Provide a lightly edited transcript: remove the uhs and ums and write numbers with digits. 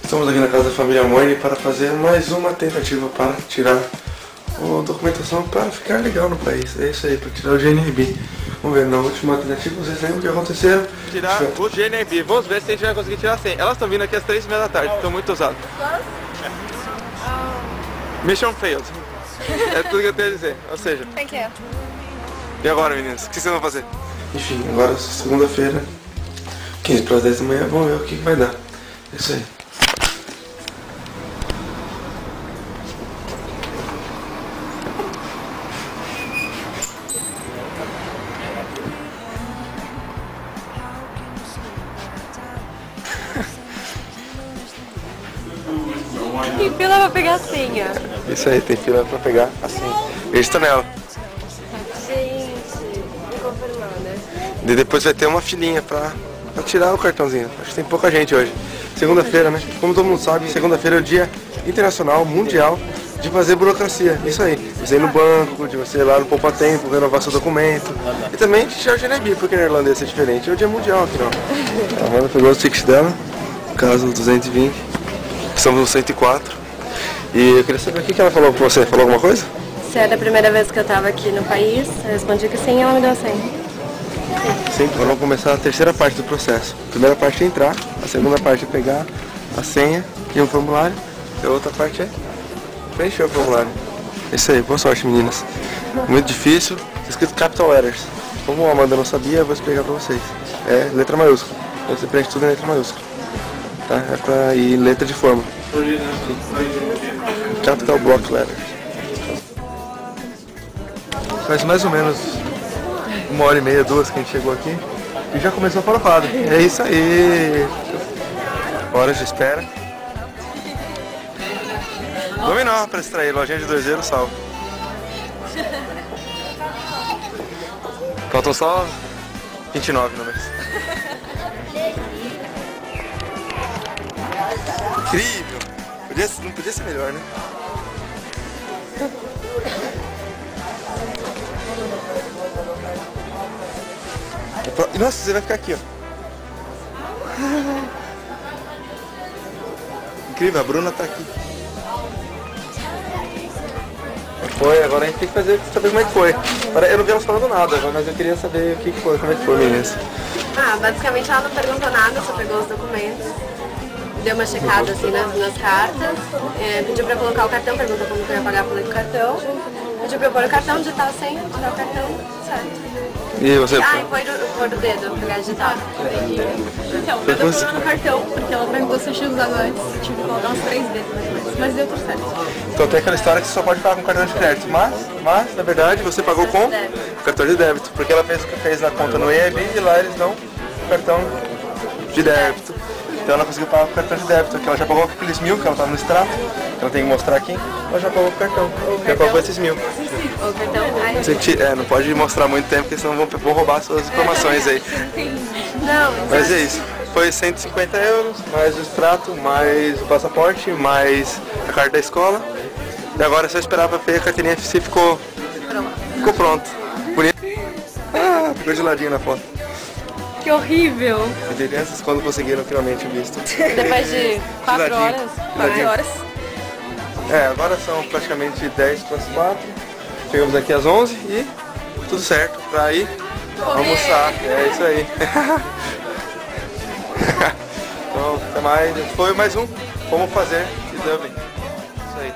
Estamos aqui na casa da família Moine para fazer mais uma tentativa para tirar a documentação para ficar legal no país. É isso aí, para tirar o GNRB. Vamos ver, na última tentativa vocês lembram o que aconteceu? Tirar o GNRB, vamos ver se a gente vai conseguir tirar 100. Elas estão vindo aqui às 3h30 da tarde, estão muito ousadas. Mission failed. É tudo que eu tenho a dizer, ou seja... Thank you. E agora, meninas, o que vocês vão fazer? Enfim, agora segunda-feira, 15 para as 10 da manhã, vamos ver o que vai dar. É isso aí. Tem fila pra pegar a senha. Isso aí, tem fila para pegar assim. Esta nela. Gente, vou confirmar, né? E depois vai ter uma filinha para tirar o cartãozinho. Acho que tem pouca gente hoje. Segunda-feira, né? Como todo mundo sabe, segunda-feira é o dia internacional, mundial, de fazer burocracia. Isso aí. Você ir no banco, de você ir lá no Poupa Tempo, renovar seu documento. E também de tirar o GNRB, porque na Irlanda é diferente. É o dia mundial aqui, não. A Amanda pegou o ticket dela, caso 220. Estamos no 104. E eu queria saber o que ela falou pra você. Falou alguma coisa? Se era a primeira vez que eu tava aqui no país, eu respondi que sim, ela me deu a senha. Sim, agora vamos começar a terceira parte do processo. A primeira parte é entrar, a segunda parte é pegar a senha e um formulário. E a outra parte é preencher o formulário. É isso aí, boa sorte, meninas. Muito difícil, tá escrito capital letters. Como a Amanda não sabia, eu vou explicar pra vocês. É letra maiúscula, você preenche tudo em letra maiúscula. Tá? É pra ir letra de forma. Capital block letters. Faz mais ou menos 1h30, 2 que a gente chegou aqui e já começou a farofada. É isso aí. Horas de espera. Dominó para extrair, lojinha de 2 euros, salvo. Faltam só 29 no mês. Incrível! Não podia ser melhor, né? Nossa, você vai ficar aqui, ó. Incrível, a Bruna tá aqui. Foi, agora a gente tem que saber como é que foi. Eu não vi elas falando nada, mas eu queria saber o que foi, como é que foi, meninas. Basicamente ela não perguntou nada, só pegou os documentos. Deu uma checada assim nas cartas, pediu pra eu colocar o cartão, perguntou como que eu ia pagar pelo cartão. Pediu pra eu pôr o cartão, digitar a senha, tirar o cartão, certo. E você? E pôr o dedo, pegar digitar. Então, eu tô pondo no cartão, porque ela perguntou se eu tinha usado antes, tive que colocar uns 3 dedos, mas deu tudo certo. Então tem aquela história que você só pode pagar com cartão de crédito, mas na verdade você pagou com cartão de débito, porque ela fez o que fez na conta no EIB e lá eles dão cartão de débito. Então ela conseguiu pagar com cartão de débito, que ela já pagou com aqueles 1.000 que ela tá no extrato, que ela tem que mostrar aqui, ela já pagou com o cartão, já pagou esses 1.000. O cartão, Não pode mostrar muito tempo, porque senão vão roubar suas informações aí. Não, Mas é isso, foi 150 euros, mais o extrato, mais o passaporte, mais a carta da escola. E agora é só esperar pra ver a carteirinha se ficou pronto. Bonito. Ah, ficou de ladinho na foto. que horrível! Crianças quando conseguiram finalmente o visto. Depois de 4 horas, 4 horas. Agora são praticamente 10 para as 4. Chegamos aqui às 11 e tudo certo pra ir almoçar. É isso aí. Então, até mais. Foi mais um Como Fazer de Dublin. Isso aí.